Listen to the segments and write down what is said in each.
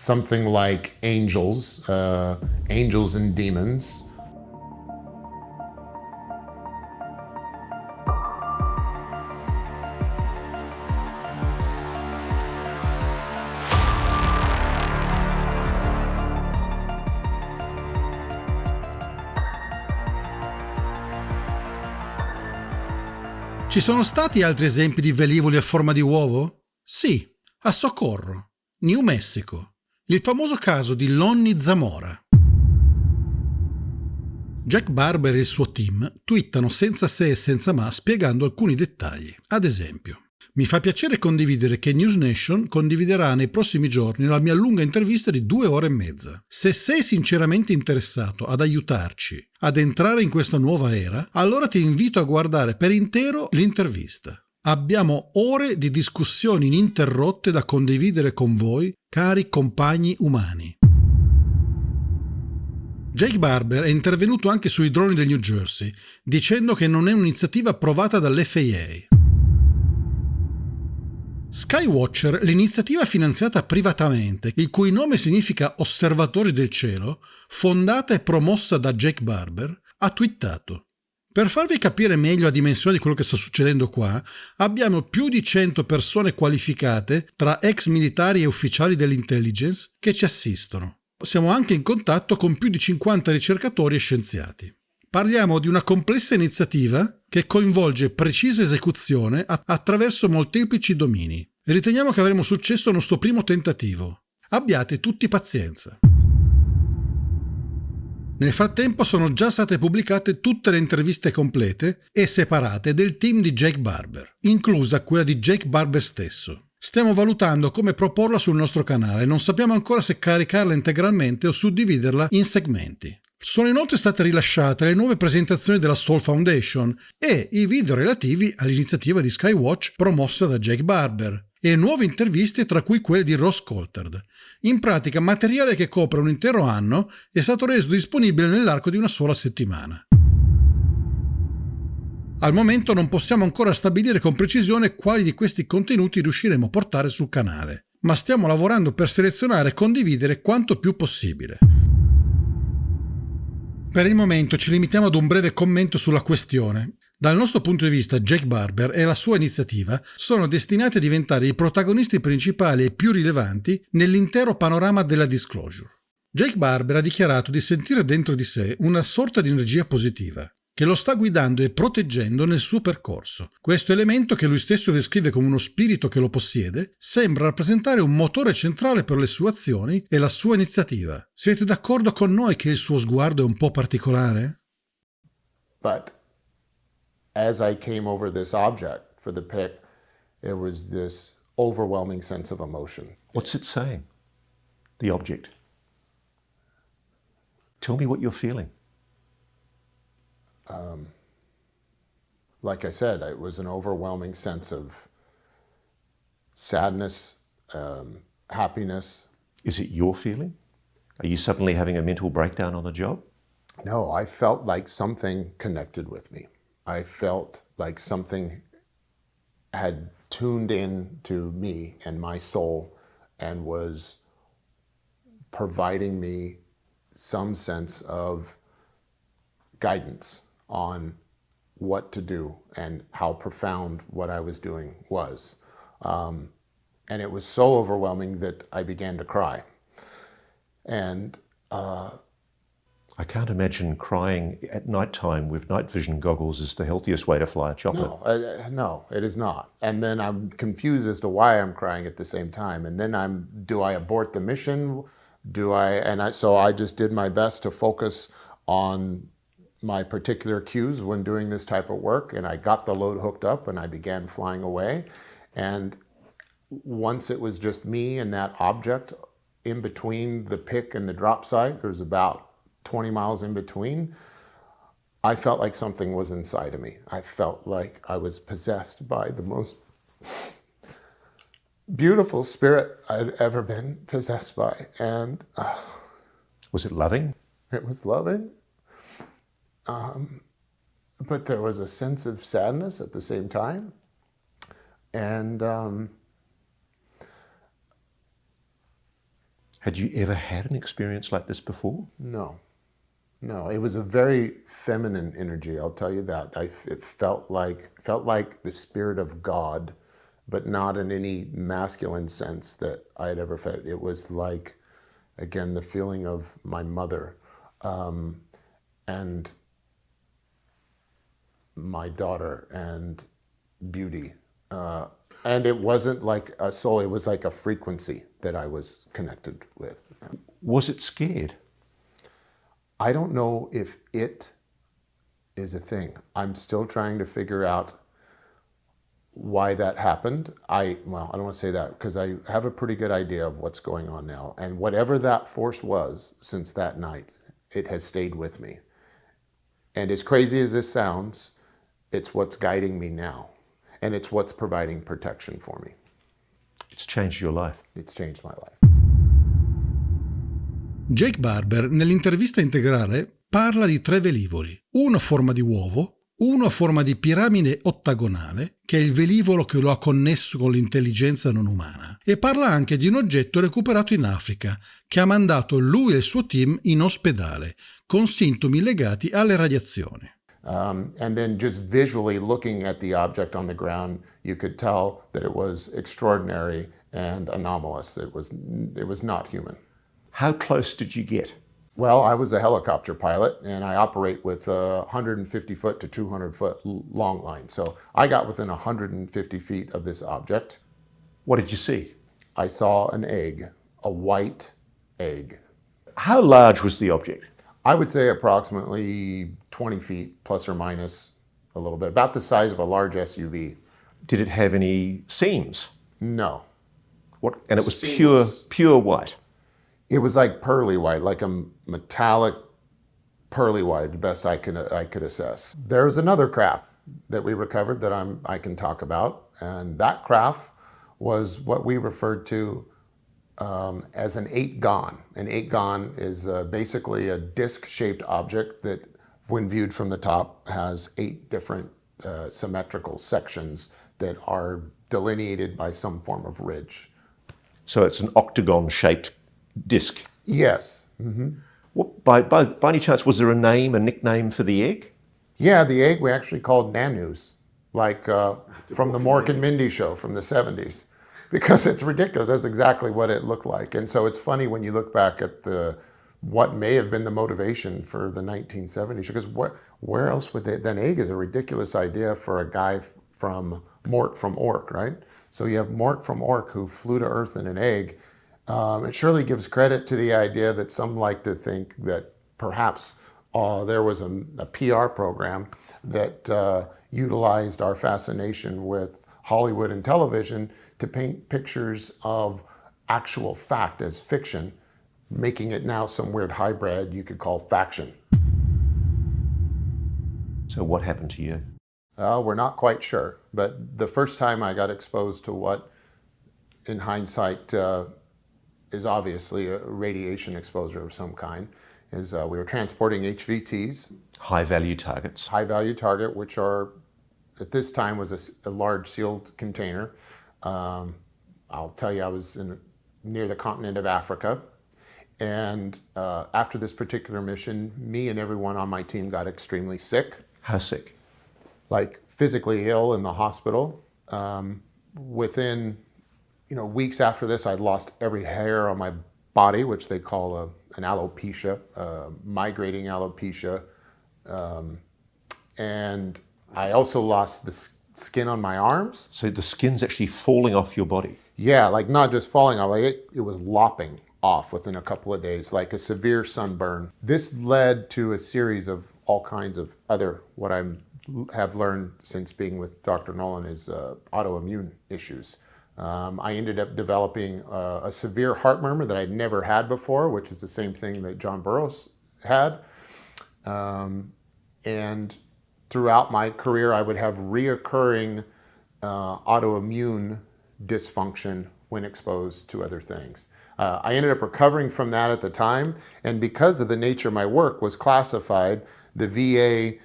something like Angels, Angels and Demons. Ci sono stati altri esempi di velivoli a forma di uovo? Sì, a Socorro, New Mexico, il famoso caso di Lonnie Zamora. Jack Barber e il suo team twittano senza se e senza ma spiegando alcuni dettagli. Ad esempio, mi fa piacere condividere che News Nation condividerà nei prossimi giorni la mia lunga intervista di 2 ore e mezza. Se sei sinceramente interessato ad aiutarci ad entrare in questa nuova era, allora ti invito a guardare per intero l'intervista. Abbiamo ore di discussioni ininterrotte da condividere con voi, cari compagni umani. Jake Barber è intervenuto anche sui droni del New Jersey, dicendo che non è un'iniziativa approvata dall'FAA. Skywatcher, l'iniziativa finanziata privatamente, il cui nome significa Osservatori del Cielo, fondata e promossa da Jake Barber, ha twittato: per farvi capire meglio la dimensione di quello che sta succedendo qua, abbiamo più di 100 persone qualificate tra ex militari e ufficiali dell'intelligence che ci assistono. Siamo anche in contatto con più di 50 ricercatori e scienziati. Parliamo di una complessa iniziativa che coinvolge precisa esecuzione attraverso molteplici domini. Riteniamo che avremo successo al nostro primo tentativo. Abbiate tutti pazienza. Nel frattempo sono già state pubblicate tutte le interviste complete e separate del team di Jake Barber, inclusa quella di Jake Barber stesso. Stiamo valutando come proporla sul nostro canale, non sappiamo ancora se caricarla integralmente o suddividerla in segmenti. Sono inoltre state rilasciate le nuove presentazioni della Soul Foundation e i video relativi all'iniziativa di Skywatch promossa da Jake Barber e nuove interviste, tra cui quelle di Ross Coulthard. In pratica, materiale che copre un intero anno è stato reso disponibile nell'arco di una sola settimana. Al momento non possiamo ancora stabilire con precisione quali di questi contenuti riusciremo a portare sul canale, ma stiamo lavorando per selezionare e condividere quanto più possibile. Per il momento ci limitiamo ad un breve commento sulla questione. Dal nostro punto di vista, Jake Barber e la sua iniziativa sono destinati a diventare i protagonisti principali e più rilevanti nell'intero panorama della disclosure. Jake Barber ha dichiarato di sentire dentro di sé una sorta di energia positiva, che lo sta guidando e proteggendo nel suo percorso. Questo elemento, che lui stesso descrive come uno spirito che lo possiede, sembra rappresentare un motore centrale per le sue azioni e la sua iniziativa. Siete d'accordo con noi che il suo sguardo è un po' particolare? But as I came over this object for the pick, there was this overwhelming sense of emotion. What's it saying? The object. Tell me what you're feeling. Like I said, it was an overwhelming sense of sadness, happiness. Is it your feeling? Are you suddenly having a mental breakdown on the job? No, I felt like something connected with me. I felt like something had tuned in to me and my soul and was providing me some sense of guidance on what to do and how profound what I was doing was. And it was so overwhelming that I began to cry. And I can't imagine crying at night time with night vision goggles is the healthiest way to fly a chopper. No, it is not. And then I'm confused as to why I'm crying at the same time. And then do I abort the mission? So I just did my best to focus on my particular cues when doing this type of work, and I got the load hooked up and I began flying away. And once it was just me and that object in between the pick and the drop site, there's about 20 miles in between, I felt like something was inside of me. I felt like I was possessed by the most beautiful spirit I'd ever been possessed by. And was it loving? It was loving. But there was a sense of sadness at the same time. And Had you ever had an experience like this before? No, no. It was a very feminine energy. I'll tell you that. It felt like the spirit of God, but not in any masculine sense that I had ever felt. It was like, again, the feeling of my mother, and my daughter, and beauty. And it wasn't like a soul, it was like a frequency that I was connected with. Was it scared? I don't know if it is a thing. I'm still trying to figure out why that happened. I don't want to say that because I have a pretty good idea of what's going on now. And whatever that force was since that night, it has stayed with me. And as crazy as this sounds, it's what's guiding me now. And it's what's providing protection for me. It's changed your life. It's changed my life. Jake Barber nell'intervista integrale parla di 3 velivoli, uno a forma di uovo, uno a forma di piramide ottagonale, che è il velivolo che lo ha connesso con l'intelligenza non umana, e parla anche di un oggetto recuperato in Africa, che ha mandato lui e il suo team in ospedale, con sintomi legati alle radiazioni. And then just visually looking at the object on the ground, you could tell that it was extraordinary and anomalous. It was not human. How close did you get? Well, I was a helicopter pilot, and I operate with 150 foot to 200 foot long line. So I got within 150 feet of this object. What did you see? I saw an egg, a white egg. How large was the object? I would say approximately 20 feet, plus or minus a little bit, about the size of a large SUV. Did it have any seams? No. What? And it was Seamless. pure white. It was like pearly white, like a metallic pearly white, the best I could assess. There's another craft that we recovered that I can talk about, and that craft was what we referred to as an 8-gon. An 8-gon is basically a disc-shaped object that, when viewed from the top, has 8 different symmetrical sections that are delineated by some form of ridge. So it's an octagon-shaped disc. Yes. What, by any chance, was there a nickname for the egg? Yeah, the egg we actually called Nanus, like from the Mork and Mindy show from the 70s. Because it's ridiculous. That's exactly what it looked like. And so it's funny when you look back at what may have been the motivation for the 1970s. Because where else would they? An egg is a ridiculous idea for a guy from Mork from Ork, right? So you have Mork from Ork who flew to Earth in an egg. It surely gives credit to the idea that some like to think that perhaps there was a PR program that utilized our fascination with Hollywood and television to paint pictures of actual fact as fiction, making it now some weird hybrid you could call faction. So what happened to you? We're not quite sure, but the first time I got exposed to what, in hindsight, is obviously a radiation exposure of some kind, is we were transporting HVTs. High-value targets. High-value target, which are, at this time, was a large sealed container. I'll tell you, I was near the continent of Africa. And after this particular mission, me and everyone on my team got extremely sick. How sick? Like physically ill in the hospital. Within weeks after this, I'd lost every hair on my body, which they call an alopecia, migrating alopecia. And I also lost the skin on my arms. So the skin's actually falling off your body? Yeah, like not just falling off, like it was lopping off within a couple of days, like a severe sunburn. This led to a series of all kinds of other, what I have learned since being with Dr. Nolan, is autoimmune issues. I ended up developing a severe heart murmur that I'd never had before, which is the same thing that John Burroughs had. And throughout my career, I would have reoccurring autoimmune dysfunction when exposed to other things. I ended up recovering from that at the time, and because of the nature of my work was classified, the VA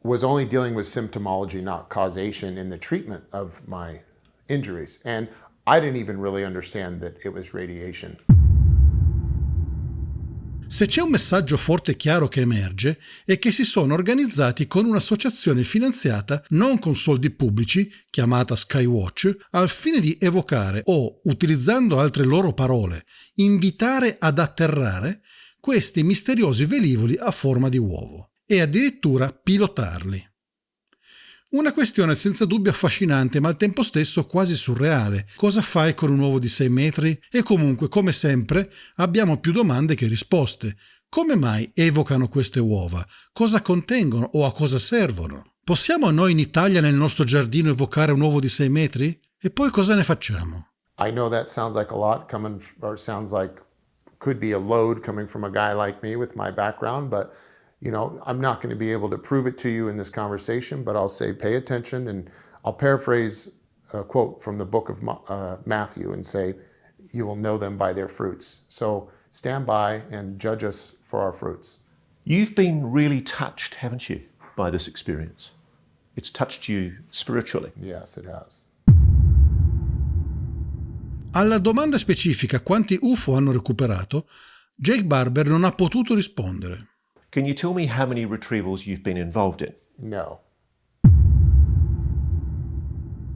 was only dealing with symptomology, not causation, in the treatment of my injuries. And I didn't even really understand that it was radiation. Se c'è un messaggio forte e chiaro che emerge è che si sono organizzati con un'associazione finanziata non con soldi pubblici, chiamata Skywatch, al fine di evocare o, utilizzando altre loro parole, invitare ad atterrare questi misteriosi velivoli a forma di uovo e addirittura pilotarli. Una questione senza dubbio affascinante ma al tempo stesso quasi surreale. Cosa fai con un uovo di 6 metri? E comunque, come sempre, abbiamo più domande che risposte. Come mai evocano queste uova? Cosa contengono o a cosa servono? Possiamo noi in Italia nel nostro giardino evocare un uovo di 6 metri? E poi cosa ne facciamo? I know that sounds like a lot coming, or sounds like could be a load coming from a guy like me with my background, but I'm not going to be able to prove it to you in this conversation, but I'll say pay attention, and I'll paraphrase a quote from the book of Matthew and say, you will know them by their fruits. So stand by and judge us for our fruits. You've been really touched, haven't you, by this experience? It's touched you spiritually. Yes, it has. Alla domanda specifica quanti UFO hanno recuperato, Jake Barber non ha potuto rispondere. Can you tell me how many retrievals you've been involved in? No.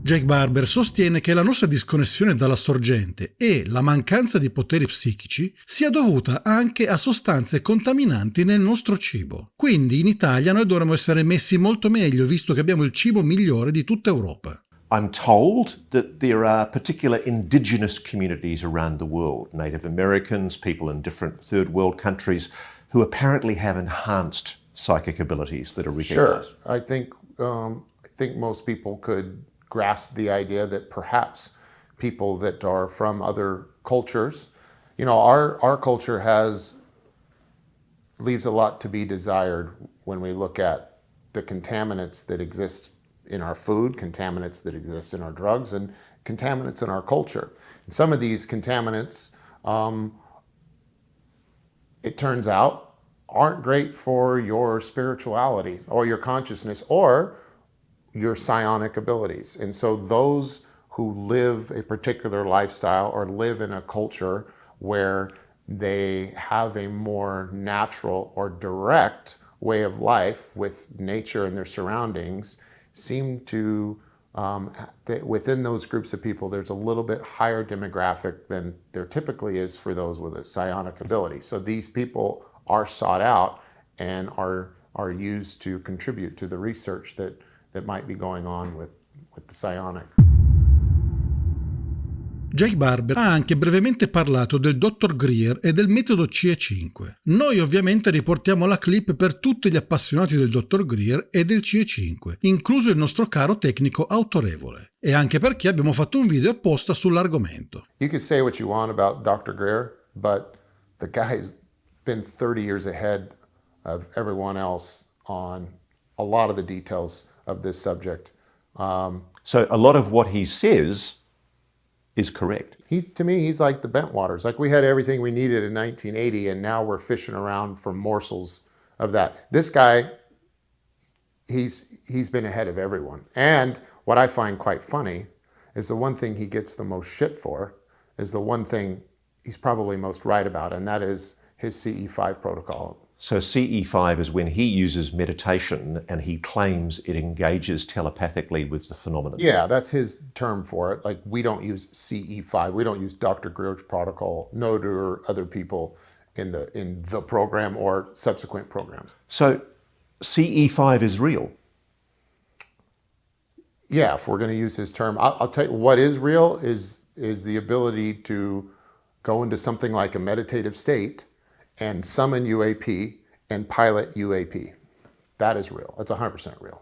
Jake Barber sostiene che la nostra disconnessione dalla sorgente e la mancanza di poteri psichici sia dovuta anche a sostanze contaminanti nel nostro cibo. Quindi in Italia noi dovremmo essere messi molto meglio, visto che abbiamo il cibo migliore di tutta Europa. I'm told that there are particular indigenous communities around the world, Native Americans, people in different third world countries, who apparently have enhanced psychic abilities that are recognized. Sure. I think most people could grasp the idea that perhaps people that are from other cultures, our culture leaves a lot to be desired when we look at the contaminants that exist in our food, contaminants that exist in our drugs, and contaminants in our culture. And some of these contaminants, it turns out, aren't great for your spirituality or your consciousness or your psionic abilities. And so those who live a particular lifestyle or live in a culture where they have a more natural or direct way of life with nature and their surroundings seem to, within those groups of people, there's a little bit higher demographic than there typically is for those with a psionic ability. So these people are sought out and are used to contribute to the research that might be going on with the psionic. Jake Barber ha anche brevemente parlato del Dr. Greer e del metodo CE5. Noi ovviamente riportiamo la clip per tutti gli appassionati del Dr. Greer e del CE5, incluso il nostro caro tecnico autorevole, e anche perché abbiamo fatto un video apposta sull'argomento. You can say what you want about Dr. Greer, but the guy's been 30 years ahead of everyone else on a lot of the details of this subject. So a lot of what he says is correct. To me, he's like the Bentwaters. Like we had everything we needed in 1980, and now we're fishing around for morsels of that. This guy, he's been ahead of everyone. And what I find quite funny is the one thing he gets the most shit for is the one thing he's probably most right about, and that is his CE5 protocol. So CE5 is when he uses meditation and he claims it engages telepathically with the phenomenon. Yeah, that's his term for it. Like we don't use CE5. We don't use Dr. Greer's protocol. No do other people in the program or subsequent programs. So CE5 is real. Yeah, if we're going to use his term, I'll tell you what is real is the ability to go into something like a meditative state and summon UAP and pilot UAP. That is real. That's 100% real.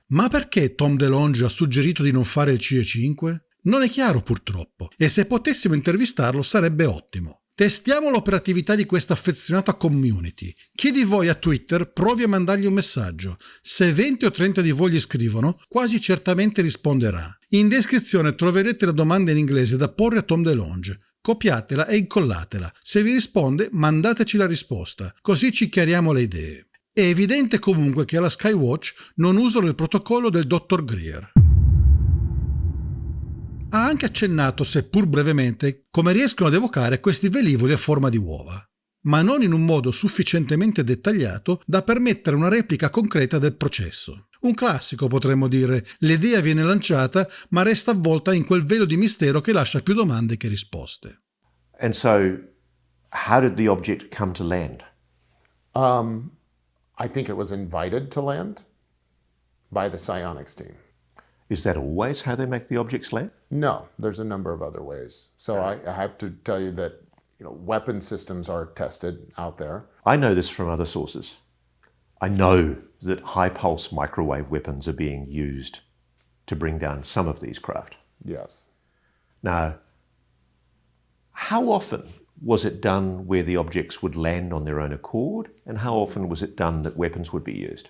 Ma perché Tom DeLonge ha suggerito di non fare il CE5? Non è chiaro purtroppo, e se potessimo intervistarlo sarebbe ottimo. Testiamo l'operatività di questa affezionata community. Chi di voi a Twitter provi a mandargli un messaggio. Se 20 o 30 di voi gli scrivono, quasi certamente risponderà. In descrizione troverete la domanda in inglese da porre a Tom DeLonge. Copiatela e incollatela. Se vi risponde, mandateci la risposta, così ci chiariamo le idee. È evidente comunque che alla Skywatch non usano il protocollo del Dr. Greer. Ha anche accennato, seppur brevemente, come riescono ad evocare questi velivoli a forma di uova. ma non in un modo sufficientemente dettagliato da permettere una replica concreta del processo. Un classico, potremmo dire, l'idea viene lanciata ma resta avvolta in quel velo di mistero che lascia più domande che risposte. And so, how did the object come to land? I think it was invited to land by the psionics team. Is that always how they make the objects land? No, there's a number of other ways. So I have to tell you that weapon systems are tested out there. I know this from other sources. I know that high-pulse microwave weapons are being used to bring down some of these craft. Yes. Now, how often was it done where the objects would land on their own accord, and how often was it done that weapons would be used?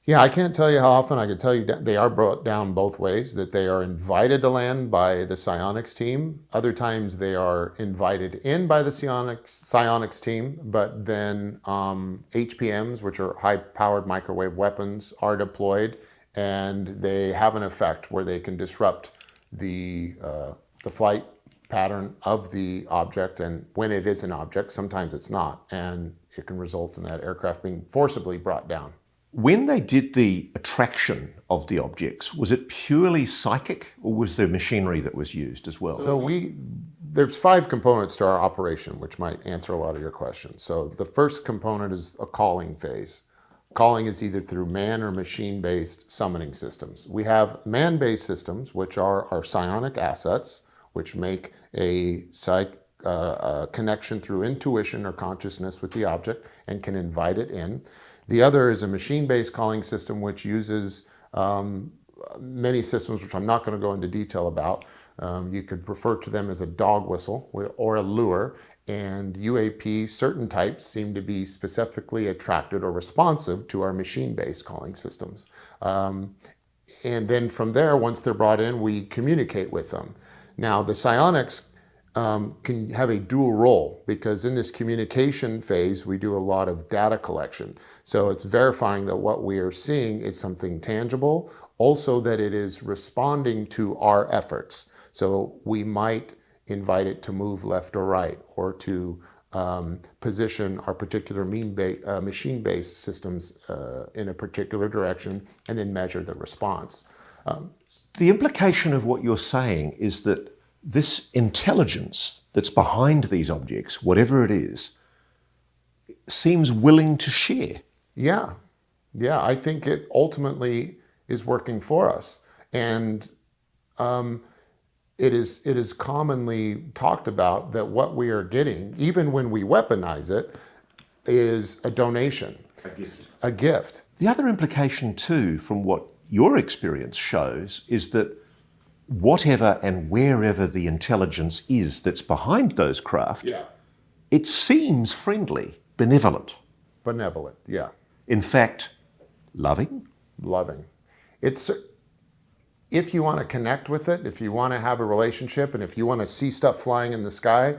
Yeah, I can't tell you how often. I can tell you they are brought down both ways, that they are invited to land by the psionics team. Other times they are invited in by the psionics team, but then HPMs, which are high-powered microwave weapons, are deployed, and they have an effect where they can disrupt the flight pattern of the object, and when it is an object, sometimes it's not, and it can result in that aircraft being forcibly brought down. When they did the attraction of the objects, was it purely psychic, or was there machinery that was used as well? So there's 5 components to our operation, which might answer a lot of your questions. So the first component is a calling phase. Calling is either through man or machine-based summoning systems. We have man-based systems, which are our psionic assets, which make a connection through intuition or consciousness with the object and can invite it in. The other is a machine-based calling system, which uses many systems, which I'm not going to go into detail about. You could refer to them as a dog whistle or a lure. And UAP, certain types seem to be specifically attracted or responsive to our machine-based calling systems. And then from there, once they're brought in, we communicate with them. Now, the psionics can have a dual role, because in this communication phase, we do a lot of data collection. So it's verifying that what we are seeing is something tangible, also that it is responding to our efforts. So we might invite it to move left or right, or to position our particular machine-based systems in a particular direction, and then measure the response. The implication of what you're saying is that this intelligence that's behind these objects, whatever it is, seems willing to share. Yeah, I think it ultimately is working for us. And it is commonly talked about that what we are getting, even when we weaponize it, is a donation, a gift. The other implication too, from what your experience shows, is that whatever and wherever the intelligence is that's behind those craft, it seems friendly, benevolent. Benevolent, yeah. In fact, loving? Loving. It's, if you want to connect with it, if you want to have a relationship, and if you want to see stuff flying in the sky,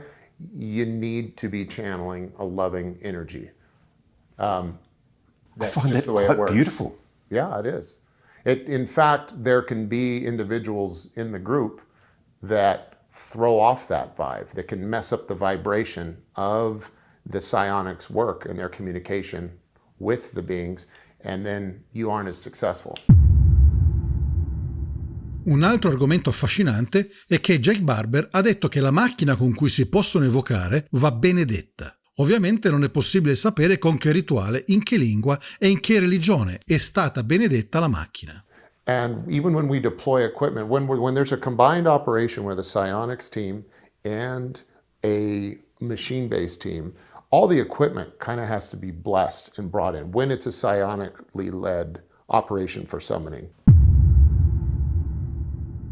you need to be channeling a loving energy. That's I find just that the way quite it works. beautiful. Yeah, it is. In fact, there can be individuals in the group that throw off that vibe, that can mess up the vibration of the psionics work and their communication with the beings, and then you aren't as successful. Un altro argomento affascinante è che Jake Barber ha detto che la macchina con cui si possono evocare va benedetta. Ovviamente non è possibile sapere con che rituale, in che lingua e in che religione è stata benedetta la macchina. And even when we deploy equipment, when there's a combined operation with a psionics team and a machine-based team, all the equipment kind of has to be blessed and brought in when it's a psionically led operation for summoning.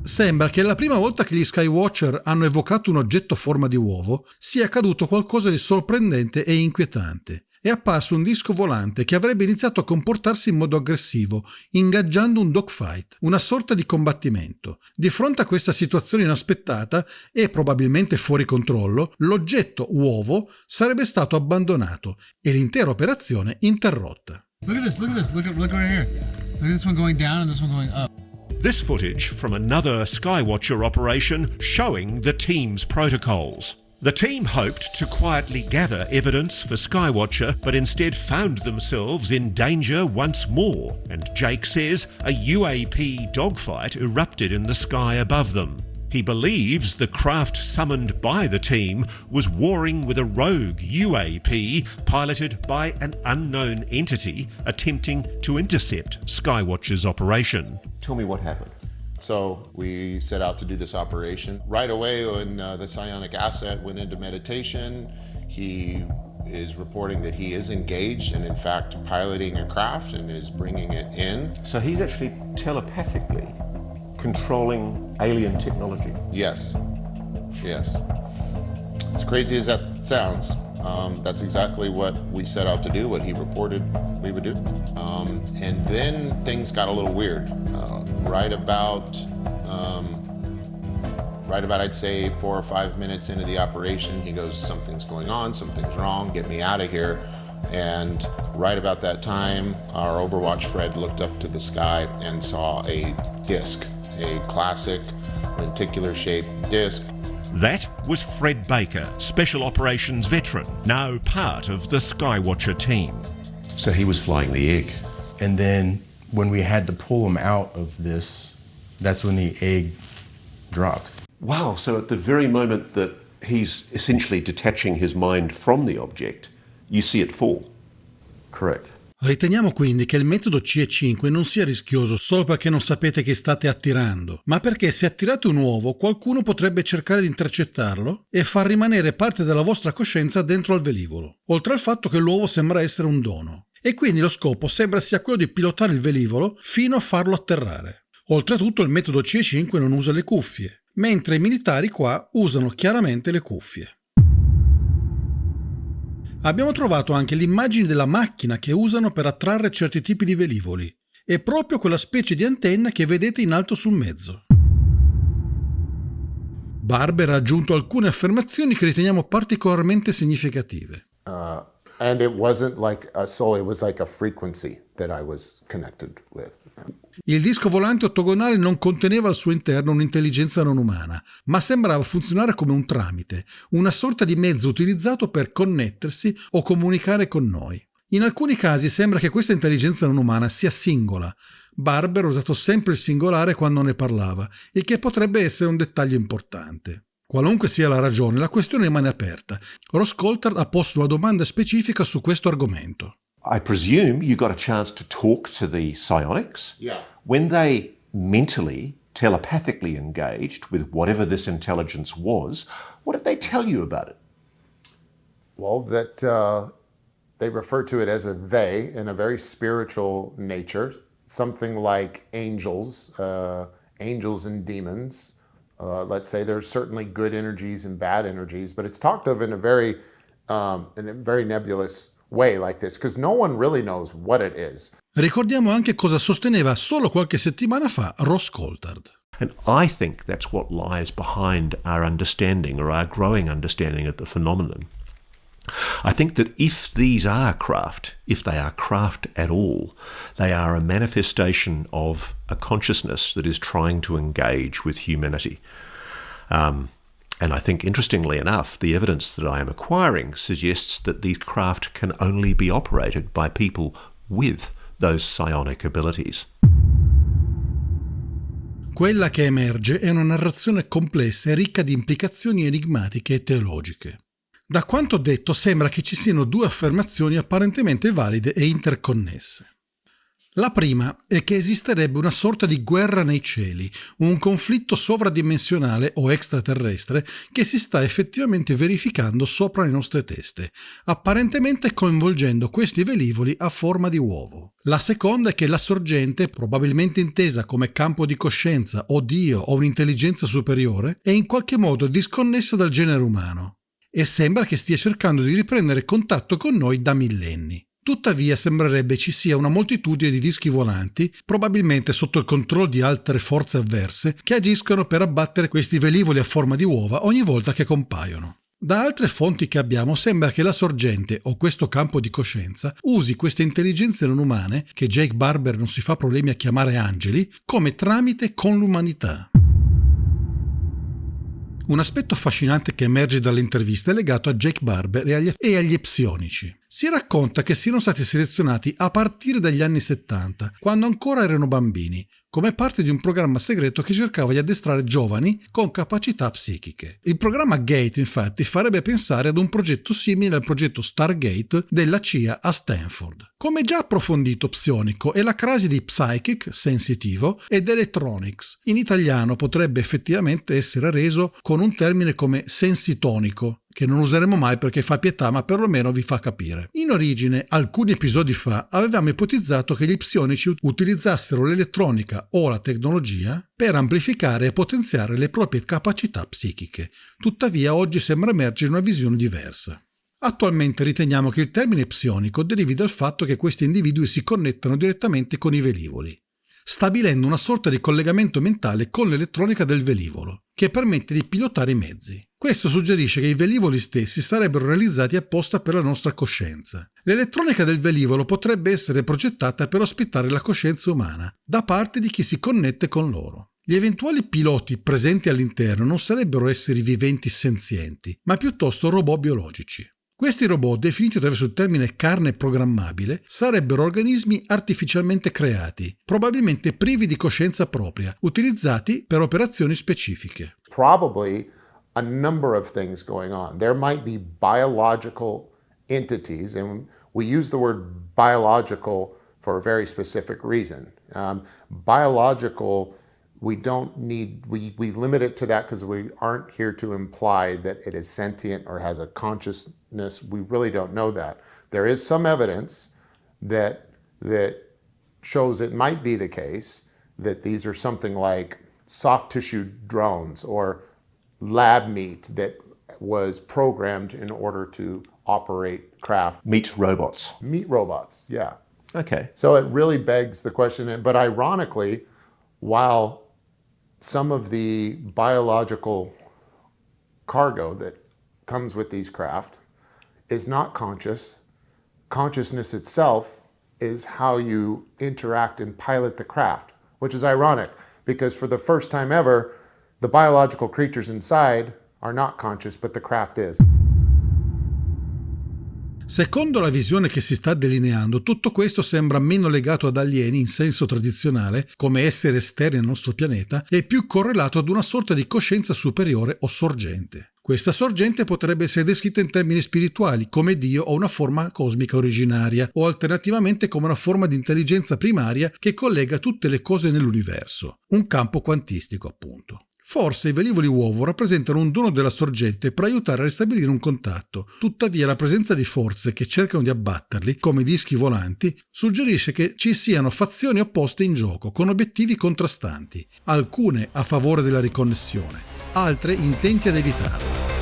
Sembra che la prima volta che gli Skywatcher hanno evocato un oggetto a forma di uovo sia accaduto qualcosa di sorprendente e inquietante. È apparso un disco volante che avrebbe iniziato a comportarsi in modo aggressivo, ingaggiando un dogfight, una sorta di combattimento. Di fronte a questa situazione inaspettata e probabilmente fuori controllo, l'oggetto uovo sarebbe stato abbandonato e l'intera operazione interrotta. Look at this, look right here. Look at this one going down and this one going up. This footage from another Skywatcher operation showing the team's protocols. The team hoped to quietly gather evidence for Skywatcher, but instead found themselves in danger once more, and Jake says a UAP dogfight erupted in the sky above them. He believes the craft summoned by the team was warring with a rogue UAP piloted by an unknown entity attempting to intercept Skywatcher's operation. Tell me what happened. So we set out to do this operation. Right away, when the psionic asset went into meditation, he is reporting that he is engaged and in fact piloting a craft and is bringing it in. So he's actually telepathically controlling alien technology. Yes, yes. As crazy as that sounds, that's exactly what we set out to do, what he reported we would do. And then things got a little weird. Right about I'd say 4 or 5 minutes into the operation, he goes, something's going on, something's wrong, get me out of here. And right about that time, our Overwatch Fred looked up to the sky and saw a disc, a classic lenticular shaped disc. That was Fred Baker, Special Operations veteran, now part of the Skywatcher team. So he was flying the egg. And then when we had to pull him out of this, that's when the egg dropped. Wow, so at the very moment that he's essentially detaching his mind from the object, you see it fall. Correct. Riteniamo quindi che il metodo CE5 non sia rischioso solo perché non sapete che state attirando, ma perché se attirate un uovo qualcuno potrebbe cercare di intercettarlo e far rimanere parte della vostra coscienza dentro al velivolo, oltre al fatto che l'uovo sembra essere un dono. E quindi lo scopo sembra sia quello di pilotare il velivolo fino a farlo atterrare. Oltretutto il metodo CE5 non usa le cuffie, mentre i militari qua usano chiaramente le cuffie. Abbiamo trovato anche l'immagine della macchina che usano per attrarre certi tipi di velivoli. È proprio quella specie di antenna che vedete in alto sul mezzo. Barber ha aggiunto alcune affermazioni che riteniamo particolarmente significative. And it wasn't like a soul, it was like a frequency that I was connected with. Il disco volante ottagonale non conteneva al suo interno un'intelligenza non umana, ma sembrava funzionare come un tramite, una sorta di mezzo utilizzato per connettersi o comunicare con noi. In alcuni casi sembra che questa intelligenza non umana sia singola. Barber ha usato sempre il singolare quando ne parlava, il che potrebbe essere un dettaglio importante. Qualunque sia la ragione, la questione rimane aperta. Ross Coulthard ha posto una domanda specifica su questo argomento. I presume you got a chance to talk to the psionics. Yeah. When they mentally, telepathically engaged with whatever this intelligence was, what did they tell you about it? Well, that they refer to it as a they in a very spiritual nature, something like angels, angels and demons. Let's say there's certainly good energies and bad energies, but it's talked of in a very nebulous way like this, because no one really knows what it is. Ricordiamo anche cosa sosteneva solo qualche settimana fa Ross Coulthard. And I think that's what lies behind our understanding, or our growing understanding of the phenomenon. I think that if these are craft, if they are craft at all, they are a manifestation of a consciousness that is trying to engage with humanity. And I think, interestingly enough, the evidence that I am acquiring suggests that these craft can only be operated by people with those psionic abilities. Quella che emerge è una narrazione complessa e ricca di implicazioni enigmatiche e teologiche. Da quanto detto sembra che ci siano due affermazioni apparentemente valide e interconnesse. La prima è che esisterebbe una sorta di guerra nei cieli, un conflitto sovradimensionale o extraterrestre che si sta effettivamente verificando sopra le nostre teste, apparentemente coinvolgendo questi velivoli a forma di uovo. La seconda è che la sorgente, probabilmente intesa come campo di coscienza o Dio o un'intelligenza superiore, è in qualche modo disconnessa dal genere umano e sembra che stia cercando di riprendere contatto con noi da millenni. Tuttavia sembrerebbe ci sia una moltitudine di dischi volanti, probabilmente sotto il controllo di altre forze avverse, che agiscono per abbattere questi velivoli a forma di uova ogni volta che compaiono. Da altre fonti che abbiamo sembra che la sorgente o questo campo di coscienza usi queste intelligenze non umane, che Jake Barber non si fa problemi a chiamare angeli, come tramite con l'umanità. Un aspetto affascinante che emerge dall'intervista è legato a Jake Barber e agli psionici. Si racconta che siano stati selezionati a partire dagli anni 70, quando ancora erano bambini, come parte di un programma segreto che cercava di addestrare giovani con capacità psichiche. Il programma GATE, infatti, farebbe pensare ad un progetto simile al progetto Stargate della CIA a Stanford. Come già approfondito, psionico è la crasi di psychic, sensitivo, ed electronics. In italiano potrebbe effettivamente essere reso con un termine come sensitonico, che non useremo mai perché fa pietà, ma perlomeno vi fa capire. In origine, alcuni episodi fa, avevamo ipotizzato che gli psionici utilizzassero l'elettronica o la tecnologia per amplificare e potenziare le proprie capacità psichiche. Tuttavia, oggi sembra emergere una visione diversa. Attualmente riteniamo che il termine psionico derivi dal fatto che questi individui si connettano direttamente con i velivoli, stabilendo una sorta di collegamento mentale con l'elettronica del velivolo, che permette di pilotare i mezzi. Questo suggerisce che i velivoli stessi sarebbero realizzati apposta per la nostra coscienza. L'elettronica del velivolo potrebbe essere progettata per ospitare la coscienza umana, da parte di chi si connette con loro. Gli eventuali piloti presenti all'interno non sarebbero esseri viventi senzienti, ma piuttosto robot biologici. Questi robot, definiti attraverso il termine carne programmabile, sarebbero organismi artificialmente creati, probabilmente privi di coscienza propria, utilizzati per operazioni specifiche. Probably a number of things going on. There might be biological entities, and we use the word biological for a very specific reason. Biological, we don't need, we limit it to that because we aren't here to imply that it is sentient or has a consciousness. We really don't know that. There is some evidence that shows it might be the case that these are something like soft tissue drones or lab meat that was programmed in order to operate craft. Meat robots. Meat robots, yeah. Okay. So it really begs the question, but ironically, while some of the biological cargo that comes with these craft is not conscious, consciousness itself is how you interact and pilot the craft, which is ironic because for the first time ever, the biological creatures inside are not conscious, but the craft is. Secondo la visione che si sta delineando, tutto questo sembra meno legato ad alieni in senso tradizionale, come esseri esterni al nostro pianeta, e più correlato ad una sorta di coscienza superiore o sorgente. Questa sorgente potrebbe essere descritta in termini spirituali, come Dio o una forma cosmica originaria, o alternativamente come una forma di intelligenza primaria che collega tutte le cose nell'universo. Un campo quantistico, appunto. Forse i velivoli uovo rappresentano un dono della sorgente per aiutare a ristabilire un contatto. Tuttavia la presenza di forze che cercano di abbatterli, come dischi volanti, suggerisce che ci siano fazioni opposte in gioco, con obiettivi contrastanti, alcune a favore della riconnessione, altre intenti ad evitarla.